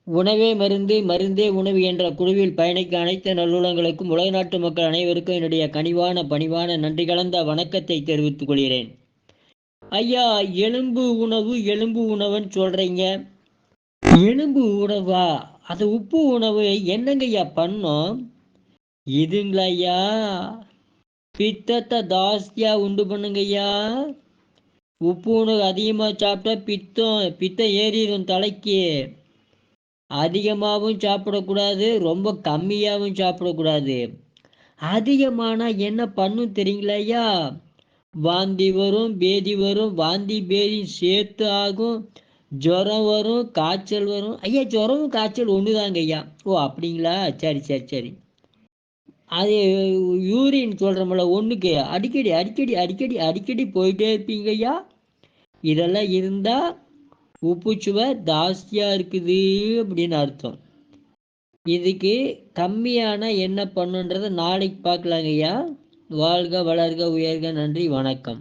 உணவே மருந்து, மருந்தே உணவு என்ற குழுவில் பயணிக்க அனைத்து நல்லுள்ளங்களுக்கும் உலக நாட்டு மக்கள் அனைவருக்கும் என்னுடைய கனிவான பணிவான நன்றி கலந்த வணக்கத்தை தெரிவித்துக் கொள்கிறேன். ஐயா, எலும்பு உணவு எலும்பு உணவுன்னு சொல்றீங்க. எலும்பு உணவா? அது உப்பு உணவு என்னங்க ஐயா பண்ணோம்? இதுங்களா ஐயா பித்தத்தை ஜாஸ்தியா உண்டு பண்ணுங்க ஐயா. உப்பு உணவு அதிகமாக சாப்பிட்டா பித்தம் ஏறிடும் தலைக்கு. அதிகமாகவும் சாப்பிடக்கூடாது, ரொம்ப கம்மியாகவும் சாப்பிடக்கூடாது. அதிகமானா என்ன பண்ணும் தெரியுங்களா ஐயா? வாந்தி வரும், பேதி வரும், வாந்தி பேதி சேர்த்து ஆகும், ஜுரம் வரும், காய்ச்சல் வரும். ஐயா, ஜுரம் காய்ச்சல் ஒன்று தாங்க ஐயா. ஓ அப்படிங்களா? சரி சரி சரி. அது யூரின் சொல்கிறோம்ல, ஒன்றுக்கு அடிக்கடி அடிக்கடி அடிக்கடி அடிக்கடி போயிட்டே இருப்பீங்க ஐயா. இதெல்லாம் இருந்தால் உப்புச்சுவை ஜாஸ்தியாக இருக்குது அப்படின்னு அர்த்தம். இதுக்கு கம்மியான என்ன பண்ணுன்றதை நாளைக்கு பார்க்கலாங்க ஐயா. வாழ்க வளர்க உயர்க. நன்றி, வணக்கம்.